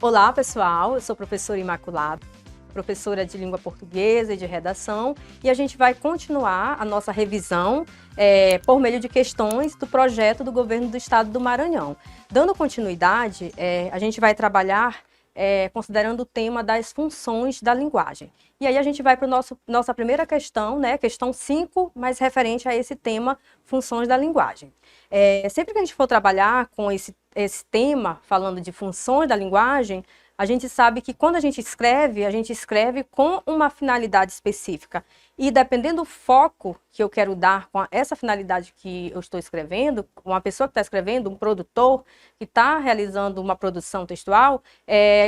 Olá, pessoal, eu sou professora Imaculada, professora de língua portuguesa e de redação, e a gente vai continuar a nossa revisão por meio de questões do projeto do Governo do Estado do Maranhão. Dando continuidade, a gente vai trabalhar considerando o tema das funções da linguagem. E aí a gente vai para a nossa primeira questão, né, questão 5, mais referente a esse tema, funções da linguagem. Sempre que a gente for trabalhar com esse tema, falando de funções da linguagem, a gente sabe que quando a gente escreve com uma finalidade específica. E dependendo do foco que eu quero dar com essa finalidade que eu estou escrevendo, uma pessoa que está escrevendo, um produtor que está realizando uma produção textual,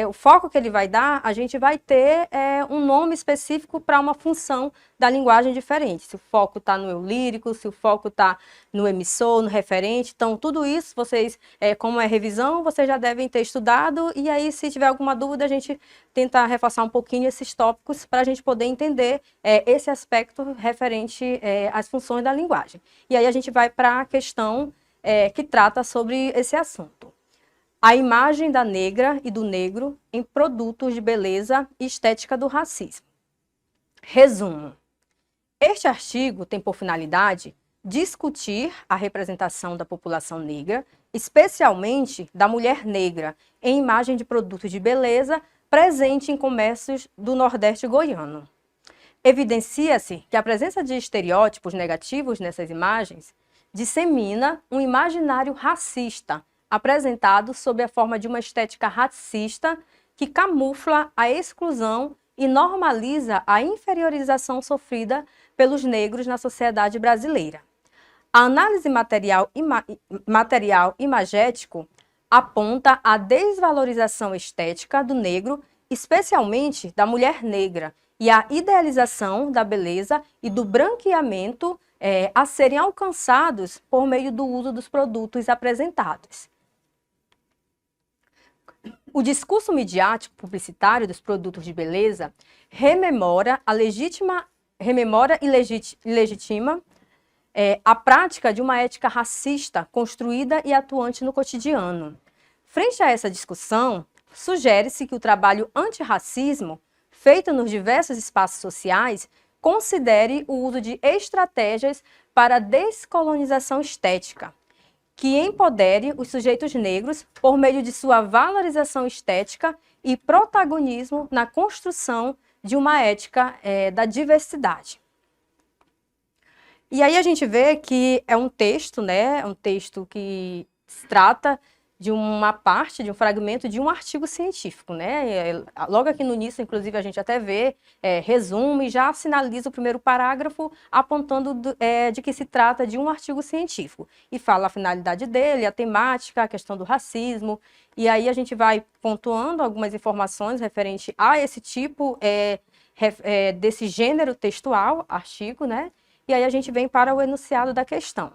o foco que ele vai dar, a gente vai ter um nome específico para uma função da linguagem diferente. Se o foco está no eu lírico, se o foco está no emissor, no referente. Então, tudo isso, vocês, como é revisão, vocês já devem ter estudado. E aí, se tiver alguma dúvida, a gente tenta reforçar um pouquinho esses tópicos para a gente poder entender esse aspecto referente às funções da linguagem. E aí a gente vai para a questão que trata sobre esse assunto. A imagem da negra e do negro em produtos de beleza e estética do racismo. Resumo. Este artigo tem por finalidade discutir a representação da população negra, especialmente da mulher negra, em imagem de produtos de beleza presente em comércios do Nordeste goiano. Evidencia-se que a presença de estereótipos negativos nessas imagens dissemina um imaginário racista, apresentado sob a forma de uma estética racista que camufla a exclusão e normaliza a inferiorização sofrida pelos negros na sociedade brasileira. A análise material imagético aponta a desvalorização estética do negro, especialmente da mulher negra, e a idealização da beleza e do branqueamento a serem alcançados por meio do uso dos produtos apresentados. O discurso midiático publicitário dos produtos de beleza rememora e legitima a prática de uma ética racista construída e atuante no cotidiano. Frente a essa discussão, sugere-se que o trabalho antirracismo, feito nos diversos espaços sociais, considere o uso de estratégias para a descolonização estética, que empodere os sujeitos negros por meio de sua valorização estética e protagonismo na construção de uma ética da diversidade. E aí a gente vê que é um texto, né? Um texto que se trata de uma parte, de um fragmento de um artigo científico, né? Logo aqui no início, inclusive, a gente até vê, resumo e já sinaliza o primeiro parágrafo apontando de que se trata de um artigo científico. E fala a finalidade dele, a temática, a questão do racismo. E aí a gente vai pontuando algumas informações referente a esse tipo desse gênero textual, artigo, né? E aí a gente vem para o enunciado da questão.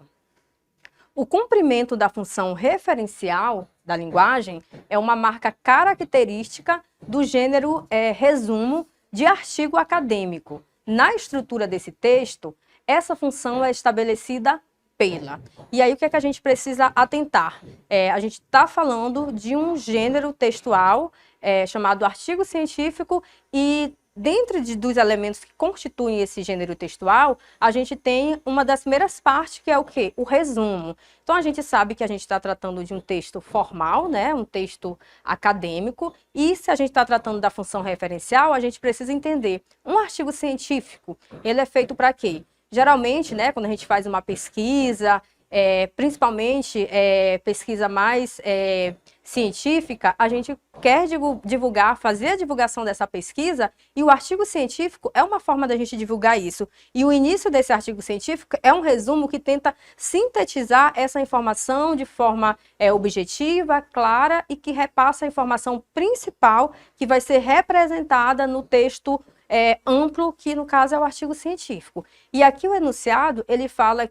O cumprimento da função referencial da linguagem é uma marca característica do gênero resumo de artigo acadêmico. Na estrutura desse texto, essa função é estabelecida pela. E aí o que é que a gente precisa atentar? A gente está falando de um gênero textual chamado artigo científico e dentro dos elementos que constituem esse gênero textual, a gente tem uma das primeiras partes, que é o quê? O resumo. Então, a gente sabe que a gente está tratando de um texto formal, né? Um texto acadêmico, e se a gente está tratando da função referencial, a gente precisa entender. Um artigo científico, ele é feito para quê? Geralmente, né, quando a gente faz uma pesquisa, principalmente pesquisa mais científica, a gente quer divulgar, fazer a divulgação dessa pesquisa, e o artigo científico é uma forma da gente divulgar isso. E o início desse artigo científico é um resumo que tenta sintetizar essa informação de forma objetiva, clara, e que repassa a informação principal que vai ser representada no texto amplo, que no caso é o artigo científico. E aqui o enunciado, ele fala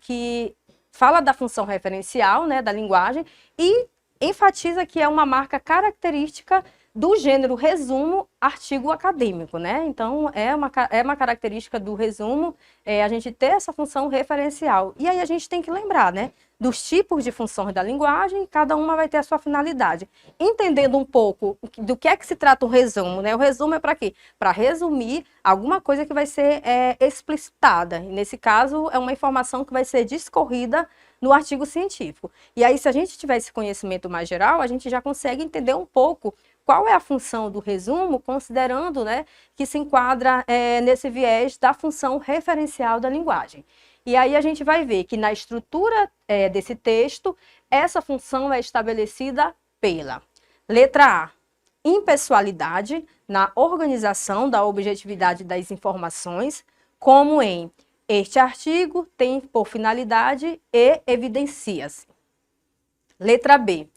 da função referencial, né, da linguagem, e enfatiza que é uma marca característica do gênero resumo, artigo acadêmico, né? Então, é uma característica do resumo a gente ter essa função referencial. E aí a gente tem que lembrar, né? Dos tipos de funções da linguagem, cada uma vai ter a sua finalidade. Entendendo um pouco do que é que se trata o resumo, né? O resumo é para quê? Para resumir alguma coisa que vai ser explicitada. E nesse caso, é uma informação que vai ser discorrida no artigo científico. E aí, se a gente tiver esse conhecimento mais geral, a gente já consegue entender um pouco qual é a função do resumo, considerando, né, que se enquadra nesse viés da função referencial da linguagem. E aí a gente vai ver que na estrutura desse texto, essa função é estabelecida pela letra A, impessoalidade na organização da objetividade das informações, como em este artigo tem por finalidade e evidencia-se. Letra B,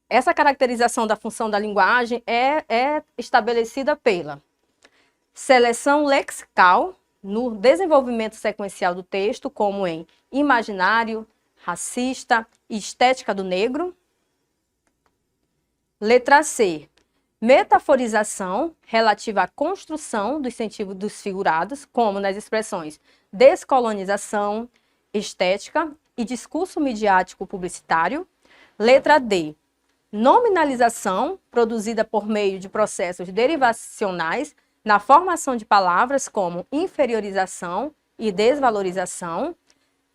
essa caracterização da função da linguagem é estabelecida pela seleção lexical no desenvolvimento sequencial do texto, como em imaginário, racista e estética do negro. Letra C, metaforização relativa à construção dos sentidos dos figurados, como nas expressões descolonização, estética e discurso midiático publicitário. Letra D, nominalização produzida por meio de processos derivacionais na formação de palavras como inferiorização e desvalorização.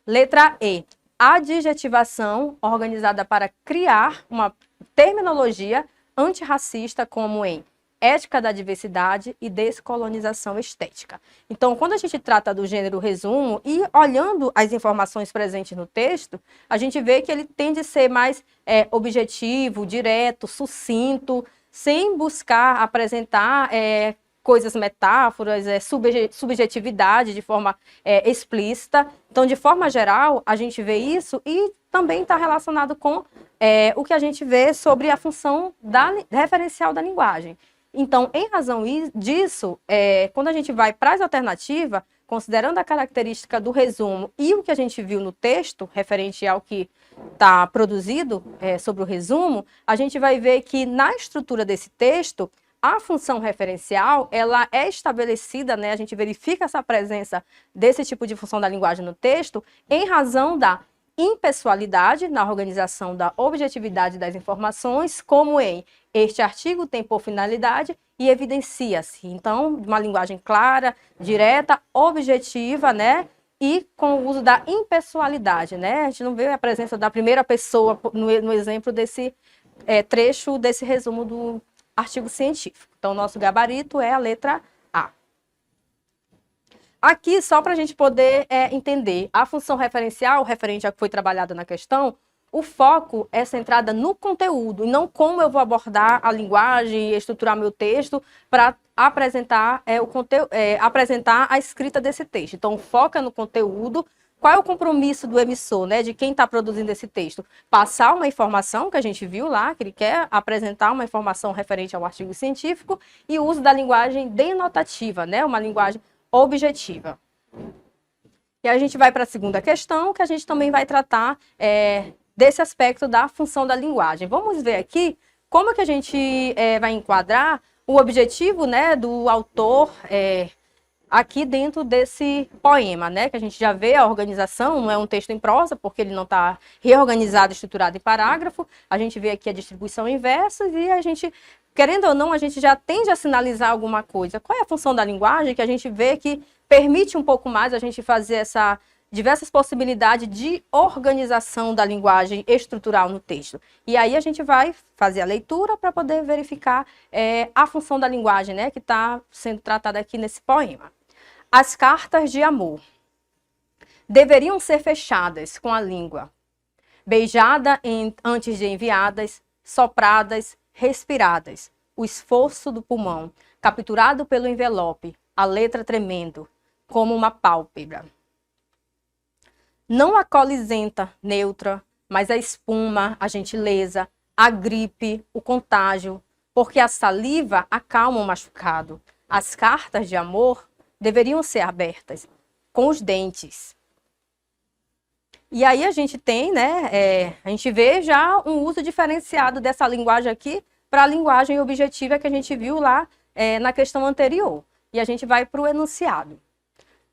Letra E, adjetivação organizada para criar uma terminologia antirracista como em ética da diversidade e descolonização estética. Então, quando a gente trata do gênero resumo e olhando as informações presentes no texto, a gente vê que ele tende a ser mais objetivo, direto, sucinto, sem buscar apresentar coisas, metáforas, subjetividade de forma explícita. Então, de forma geral, a gente vê isso e também está relacionado com o que a gente vê sobre a função referencial da linguagem. Então, em razão disso, quando a gente vai para as alternativas, considerando a característica do resumo e o que a gente viu no texto, referente ao que está produzido sobre o resumo, a gente vai ver que na estrutura desse texto, a função referencial, ela é estabelecida, né, a gente verifica essa presença desse tipo de função da linguagem no texto, em razão da impessoalidade na organização da objetividade das informações, como em este artigo tem por finalidade e evidencia-se. Então, uma linguagem clara, direta, objetiva, né? E com o uso da impessoalidade, né? A gente não vê a presença da primeira pessoa no exemplo desse trecho desse resumo do artigo científico. Então, o nosso gabarito é a letra A. Aqui, só para a gente poder entender, a função referencial, referente ao que foi trabalhado na questão, o foco é centrada no conteúdo, e não como eu vou abordar a linguagem e estruturar meu texto para apresentar, apresentar a escrita desse texto. Então, foca no conteúdo. Qual é o compromisso do emissor, né, de quem está produzindo esse texto? Passar uma informação, que a gente viu lá, que ele quer apresentar uma informação referente ao artigo científico, e o uso da linguagem denotativa, né, uma linguagem objetiva. E a gente vai para a segunda questão, que a gente também vai tratar desse aspecto da função da linguagem. Vamos ver aqui como que a gente vai enquadrar o objetivo, né, do autor aqui dentro desse poema, né, que a gente já vê a organização, não é um texto em prosa, porque ele não está reorganizado, estruturado em parágrafo, a gente vê aqui a distribuição em versos e a gente, querendo ou não, a gente já tende a sinalizar alguma coisa. Qual é a função da linguagem que a gente vê que permite um pouco mais a gente fazer essa diversas possibilidades de organização da linguagem estrutural no texto. E aí a gente vai fazer a leitura para poder verificar a função da linguagem, né, que está sendo tratada aqui nesse poema. As cartas de amor deveriam ser fechadas com a língua, beijada antes de enviadas, sopradas, respiradas, o esforço do pulmão, capturado pelo envelope, a letra tremendo, como uma pálpebra. Não a cole isenta, neutra, mas a espuma, a gentileza, a gripe, o contágio, porque a saliva acalma o machucado. As cartas de amor deveriam ser abertas, com os dentes. E aí a gente tem, né, a gente vê já um uso diferenciado dessa linguagem aqui para a linguagem objetiva que a gente viu lá na questão anterior. E a gente vai para o enunciado.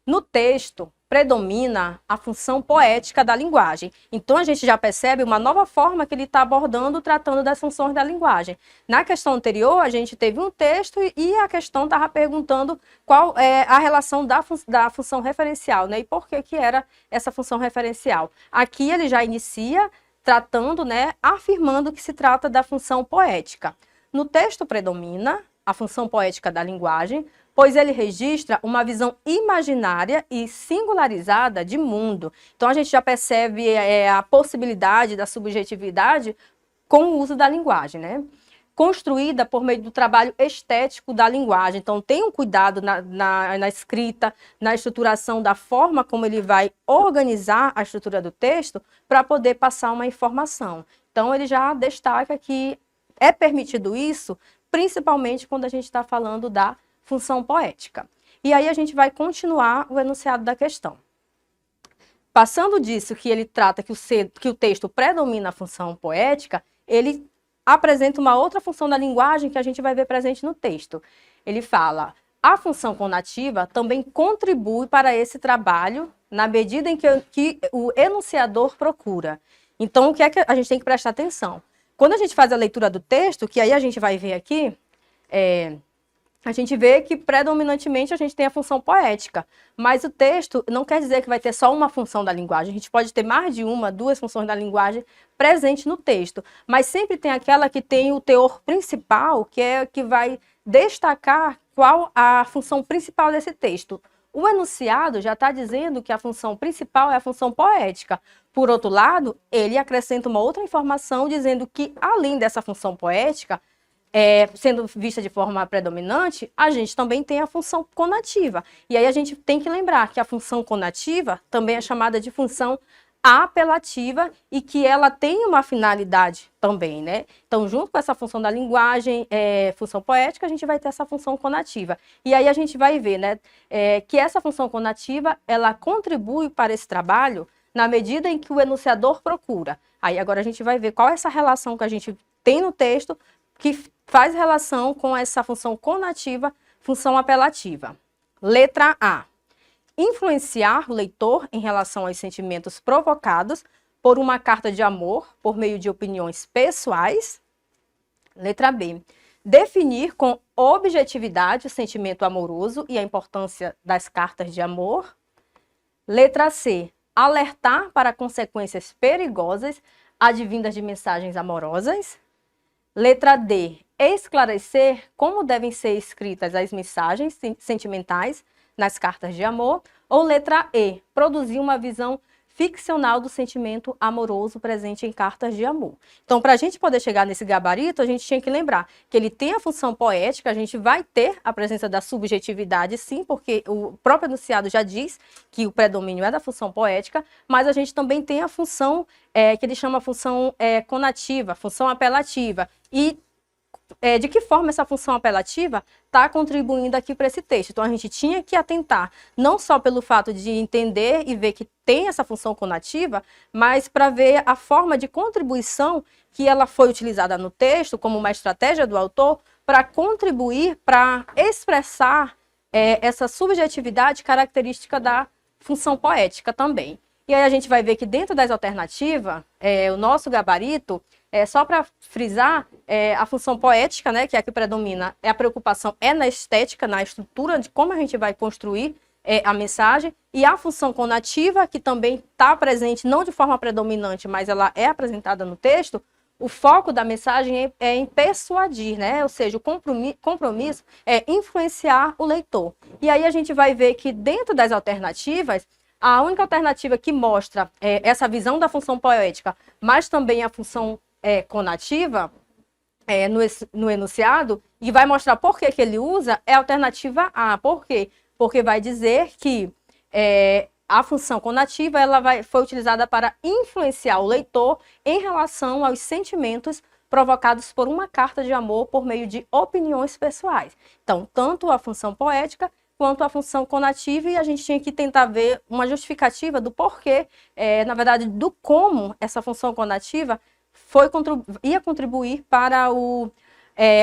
No texto, predomina a função poética da linguagem. Então, a gente já percebe uma nova forma que ele está abordando, tratando das funções da linguagem. Na questão anterior, a gente teve um texto e a questão estava perguntando qual é a relação da função referencial, né? E por que era essa função referencial. Aqui ele já inicia tratando, né, afirmando que se trata da função poética. No texto predomina a função poética da linguagem, pois ele registra uma visão imaginária e singularizada de mundo. Então, a gente já percebe a possibilidade da subjetividade com o uso da linguagem, né? Construída por meio do trabalho estético da linguagem. Então, tem um cuidado na escrita, na estruturação da forma como ele vai organizar a estrutura do texto para poder passar uma informação. Então, ele já destaca que é permitido isso, principalmente quando a gente está falando da função poética. E aí a gente vai continuar o enunciado da questão. Passando disso, que ele trata que o texto predomina a função poética, ele apresenta uma outra função da linguagem que a gente vai ver presente no texto. Ele fala: a função conativa também contribui para esse trabalho na medida em que o enunciador procura. Então, o que é que a gente tem que prestar atenção? Quando a gente faz a leitura do texto, que aí a gente vai ver aqui, a gente vê que predominantemente a gente tem a função poética, mas o texto não quer dizer que vai ter só uma função da linguagem, a gente pode ter mais de uma, duas funções da linguagem presente no texto, mas sempre tem aquela que tem o teor principal, que é que vai destacar qual a função principal desse texto. O enunciado já está dizendo que a função principal é a função poética. Por outro lado, ele acrescenta uma outra informação dizendo que, além dessa função poética, sendo vista de forma predominante, a gente também tem a função conativa. E aí a gente tem que lembrar que a função conativa também é chamada de função apelativa e que ela tem uma finalidade também, né? Então, junto com essa função da linguagem, função poética, a gente vai ter essa função conativa. E aí a gente vai ver, né, que essa função conativa, ela contribui para esse trabalho na medida em que o enunciador procura. Aí agora a gente vai ver qual é essa relação que a gente tem no texto que faz relação com essa função conativa, função apelativa. Letra A. Influenciar o leitor em relação aos sentimentos provocados por uma carta de amor por meio de opiniões pessoais. Letra B. Definir com objetividade o sentimento amoroso e a importância das cartas de amor. Letra C. Alertar para consequências perigosas advindas de mensagens amorosas. Letra D. Esclarecer como devem ser escritas as mensagens sentimentais nas cartas de amor. Ou letra E. Produzir uma visão ficcional do sentimento amoroso presente em cartas de amor. Então, para a gente poder chegar nesse gabarito, a gente tinha que lembrar que ele tem a função poética, a gente vai ter a presença da subjetividade, sim, porque o próprio enunciado já diz que o predomínio é da função poética, mas a gente também tem a função que ele chama função conativa, função apelativa. E de que forma essa função apelativa está contribuindo aqui para esse texto. Então, a gente tinha que atentar, não só pelo fato de entender e ver que tem essa função conativa, mas para ver a forma de contribuição que ela foi utilizada no texto, como uma estratégia do autor, para contribuir, para expressar essa subjetividade característica da função poética também. E aí a gente vai ver que dentro das alternativas, o nosso gabarito, só para frisar, a função poética, né, que é a que predomina, a preocupação na estética, na estrutura de como a gente vai construir a mensagem, e a função conativa, que também está presente, não de forma predominante, mas ela é apresentada no texto. O foco da mensagem é em persuadir, né? Ou seja, o compromisso é influenciar o leitor. E aí a gente vai ver que dentro das alternativas, a única alternativa que mostra essa visão da função poética, mas também a função conativa no enunciado, e vai mostrar por que ele usa, é a alternativa A. Por quê? Porque vai dizer que a função conativa foi utilizada para influenciar o leitor em relação aos sentimentos provocados por uma carta de amor por meio de opiniões pessoais. Então, tanto a função poética quanto a função conativa, e a gente tinha que tentar ver uma justificativa do porquê, na verdade, do como essa função conativa ia contribuir para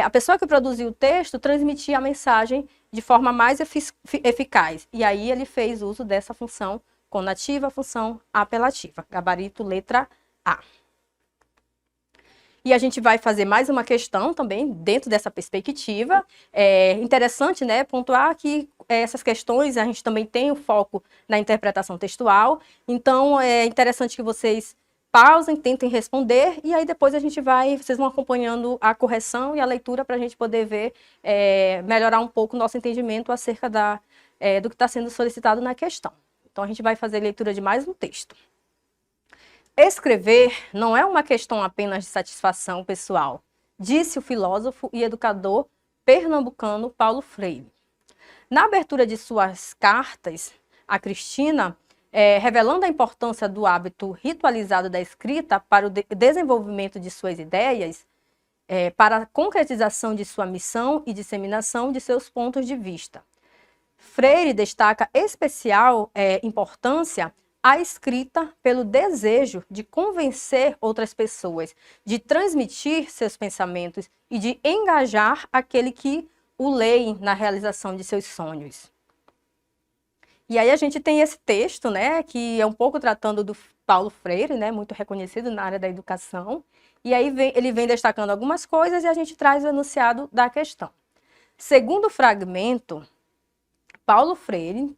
a pessoa que produziu o texto transmitir a mensagem de forma mais eficaz. E aí ele fez uso dessa função conativa, função apelativa. Gabarito letra A. E a gente vai fazer mais uma questão também dentro dessa perspectiva. É interessante, né, pontuar que essas questões a gente também tem o foco na interpretação textual. Então é interessante que vocês pausem, tentem responder, e aí depois vocês vão acompanhando a correção e a leitura para a gente poder ver, melhorar um pouco o nosso entendimento acerca do que está sendo solicitado na questão. Então a gente vai fazer leitura de mais um texto. Escrever não é uma questão apenas de satisfação pessoal, disse o filósofo e educador pernambucano Paulo Freire. Na abertura de suas cartas a Cristina, revelando a importância do hábito ritualizado da escrita para o desenvolvimento de suas ideias, para a concretização de sua missão e disseminação de seus pontos de vista. Freire destaca especial importância à escrita pelo desejo de convencer outras pessoas, de transmitir seus pensamentos e de engajar aquele que o leem na realização de seus sonhos. E aí a gente tem esse texto, né, que é um pouco tratando do Paulo Freire, né, muito reconhecido na área da educação, e aí ele vem destacando algumas coisas e a gente traz o enunciado da questão. Segundo o fragmento, Paulo Freire,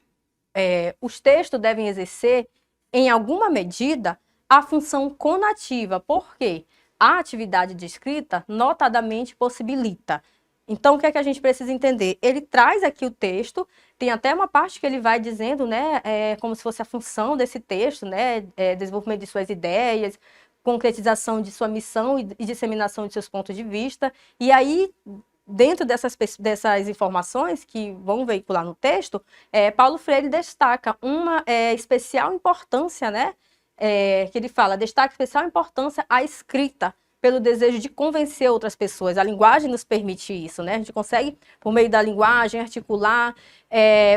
os textos devem exercer, em alguma medida, a função conativa, porque a atividade de escrita notadamente possibilita. Então, o que é que a gente precisa entender? Ele traz aqui o texto, tem até uma parte que ele vai dizendo, né, como se fosse a função desse texto, né, desenvolvimento de suas ideias, concretização de sua missão e disseminação de seus pontos de vista. E aí, dentro dessas informações que vão veicular no texto, Paulo Freire destaca uma especial importância, né, que ele fala, destaca especial importância à escrita, pelo desejo de convencer outras pessoas. A linguagem nos permite isso, né? A gente consegue, por meio da linguagem, articular,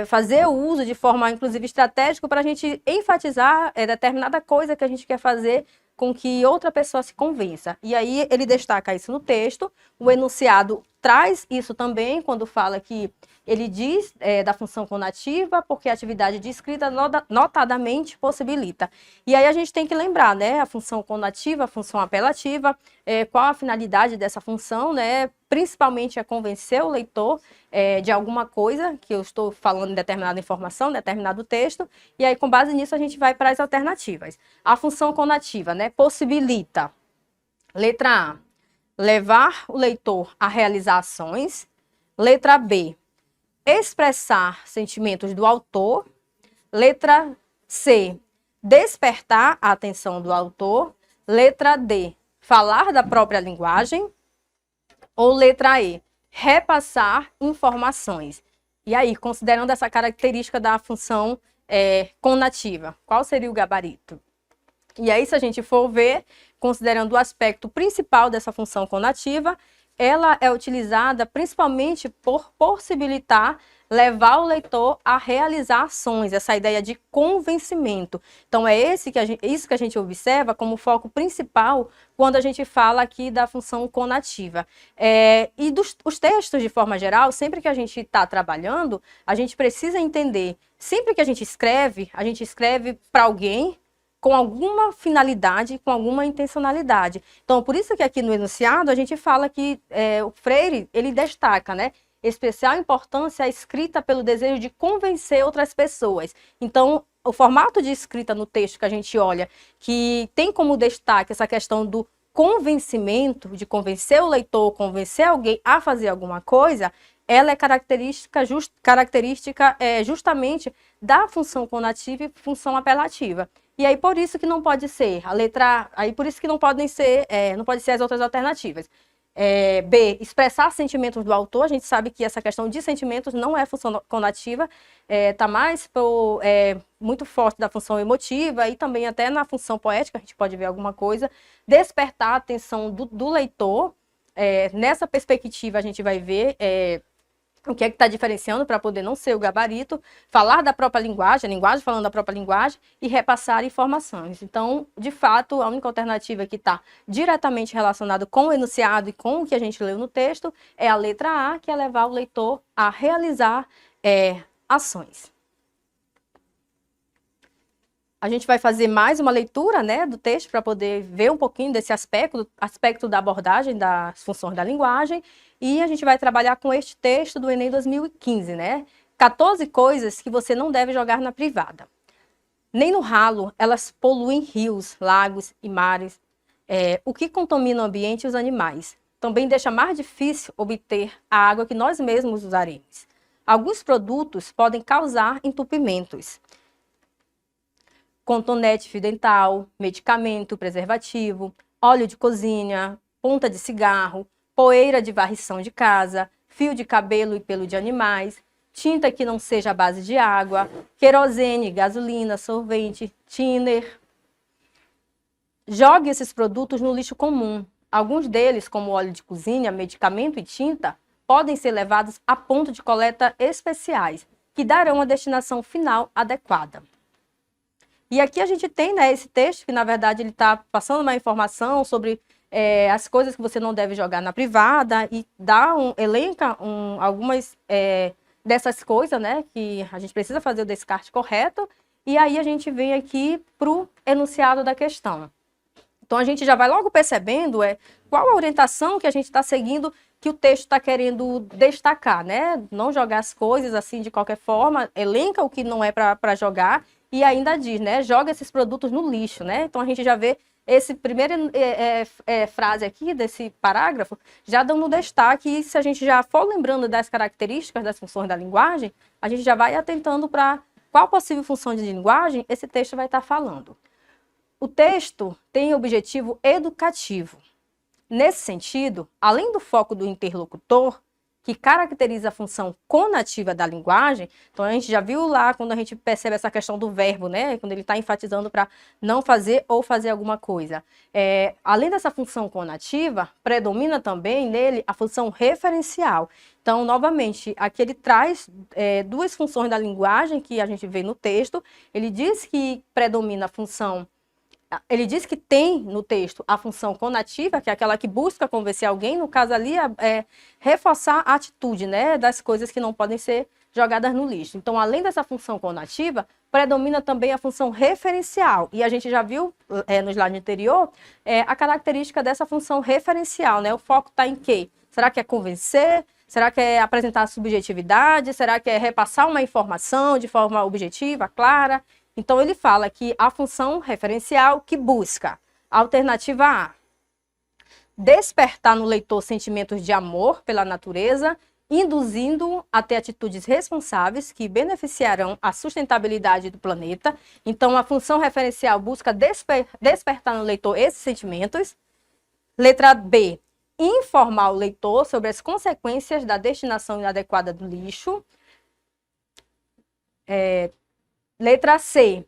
fazer o uso de forma, inclusive, estratégica para a gente enfatizar determinada coisa que a gente quer fazer com que outra pessoa se convença. E aí ele destaca isso no texto, o enunciado traz isso também, quando fala que ele diz da função conativa, porque a atividade de escrita notadamente possibilita. E aí a gente tem que lembrar, né, a função conativa, a função apelativa, qual a finalidade dessa função, né, principalmente é convencer o leitor de alguma coisa, que eu estou falando em determinada informação, determinado texto, e aí com base nisso a gente vai para as alternativas. A função conativa, né, possibilita, letra A, levar o leitor a realizar ações. Letra B, expressar sentimentos do autor. Letra C, despertar a atenção do autor. Letra D, falar da própria linguagem. Ou letra E, repassar informações. E aí, considerando essa característica da função conativa, qual seria o gabarito? E aí, se a gente for ver, considerando o aspecto principal dessa função conativa, ela é utilizada principalmente por possibilitar levar o leitor a realizar ações, essa ideia de convencimento. Então, isso que a gente observa como foco principal quando a gente fala aqui da função conativa. E os textos, de forma geral, sempre que a gente está trabalhando, a gente precisa entender, sempre que a gente escreve para alguém, com alguma finalidade, com alguma intencionalidade. Então, por isso que aqui no enunciado a gente fala que o Freire, ele destaca, né, especial importância à escrita pelo desejo de convencer outras pessoas. Então, o formato de escrita no texto que a gente olha, que tem como destaque essa questão do convencimento, de convencer o leitor, convencer alguém a fazer alguma coisa, ela é característica justamente da função conativa e função apelativa. E aí por isso que não pode ser a letra A, aí por isso que não pode ser as outras alternativas. B, expressar sentimentos do autor. A gente sabe que essa questão de sentimentos não é função conativa, está mais muito forte da função emotiva e também até na função poética a gente pode ver alguma coisa. Despertar a atenção do leitor. Nessa perspectiva a gente vai ver o que é que está diferenciando para poder não ser o gabarito, falar da própria linguagem, a linguagem falando da própria linguagem e repassar informações. Então, de fato, a única alternativa que está diretamente relacionada com o enunciado e com o que a gente leu no texto é a letra A, que é levar o leitor a realizar ações. A gente vai fazer mais uma leitura, né, do texto para poder ver um pouquinho desse aspecto da abordagem das funções da linguagem. E a gente vai trabalhar com este texto do Enem 2015, né? 14 coisas que você não deve jogar na privada. Nem no ralo, elas poluem rios, lagos e mares, o que contamina o ambiente e os animais. Também deixa mais difícil obter a água que nós mesmos usaremos. Alguns produtos podem causar entupimentos. Cotonete fio dental, medicamento, preservativo, óleo de cozinha, ponta de cigarro, poeira de varrição de casa, fio de cabelo e pelo de animais, tinta que não seja à base de água, querosene, gasolina, solvente, thinner. Jogue esses produtos no lixo comum. Alguns deles, como óleo de cozinha, medicamento e tinta, podem ser levados a pontos de coleta especiais, que darão a destinação final adequada. E aqui a gente tem, né, esse texto que, na verdade, ele está passando uma informação sobre as coisas que você não deve jogar na privada e elenca algumas dessas coisas, né, que a gente precisa fazer o descarte correto. E aí a gente vem aqui para o enunciado da questão. Então a gente já vai logo percebendo qual a orientação que a gente está seguindo, que o texto está querendo destacar, né? Não jogar as coisas assim de qualquer forma, elenca o que não é para jogar. E ainda diz, né, joga esses produtos no lixo, né? Então a gente já vê esse primeiro frase aqui desse parágrafo, já dando destaque, e se a gente já for lembrando das características das funções da linguagem, a gente já vai atentando para qual possível função de linguagem esse texto vai estar falando. O texto tem objetivo educativo. Nesse sentido, além do foco do interlocutor, que caracteriza a função conativa da linguagem, então a gente já viu lá quando a gente percebe essa questão do verbo, né? Quando ele está enfatizando para não fazer ou fazer alguma coisa. Além dessa função conativa, predomina também nele a função referencial. Então, novamente, aqui ele traz duas funções da linguagem que a gente vê no texto. Ele diz que predomina a função. Ele diz que tem no texto a função conativa, que é aquela que busca convencer alguém, no caso ali reforçar a atitude, né, das coisas que não podem ser jogadas no lixo. Então, além dessa função conativa, predomina também a função referencial. E a gente já viu no slide anterior a característica dessa função referencial, né? O foco está em quê? Será que é convencer? Será que é apresentar subjetividade? Será que é repassar uma informação de forma objetiva, clara? Então, ele fala que a função referencial que busca, alternativa A, despertar no leitor sentimentos de amor pela natureza, induzindo a ter atitudes responsáveis que beneficiarão a sustentabilidade do planeta. Então, a função referencial busca despertar no leitor esses sentimentos. Letra B, informar o leitor sobre as consequências da destinação inadequada do lixo. Letra C,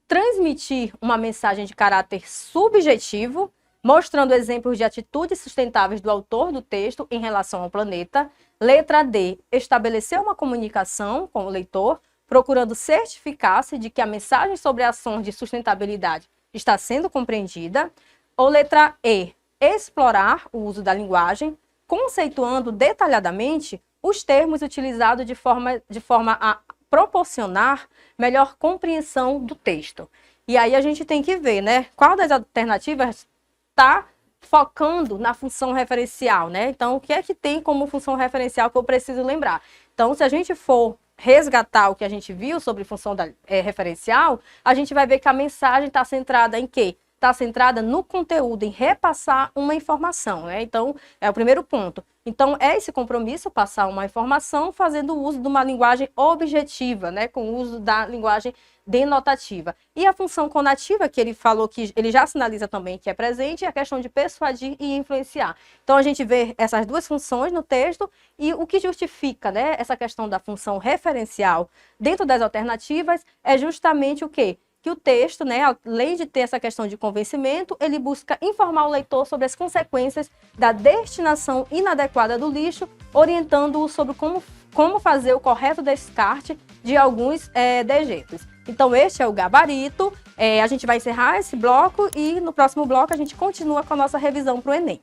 transmitir uma mensagem de caráter subjetivo, mostrando exemplos de atitudes sustentáveis do autor do texto em relação ao planeta. Letra D, estabelecer uma comunicação com o leitor, procurando certificar-se de que a mensagem sobre ações de sustentabilidade está sendo compreendida. Ou letra E, explorar o uso da linguagem, conceituando detalhadamente os termos utilizados de forma a proporcionar melhor compreensão do texto. E aí a gente tem que ver, né, qual das alternativas está focando na função referencial, né? Então, o que é que tem como função referencial que eu preciso lembrar? Então, se a gente for resgatar o que a gente viu sobre função referencial, a gente vai ver que a mensagem está centrada em quê? Está centrada no conteúdo, em repassar uma informação, né? Então, é o primeiro ponto. Então, é esse compromisso, passar uma informação, fazendo uso de uma linguagem objetiva, né? Com o uso da linguagem denotativa. E a função conativa, que ele falou que ele já sinaliza também que é presente, é a questão de persuadir e influenciar. Então, a gente vê essas duas funções no texto e o que justifica, né, essa questão da função referencial dentro das alternativas é justamente o quê? Que o texto, né, além de ter essa questão de convencimento, ele busca informar o leitor sobre as consequências da destinação inadequada do lixo, orientando-o sobre como como fazer o correto descarte de alguns dejetos. Então, este é o gabarito. A gente vai encerrar esse bloco e no próximo bloco a gente continua com a nossa revisão para o Enem.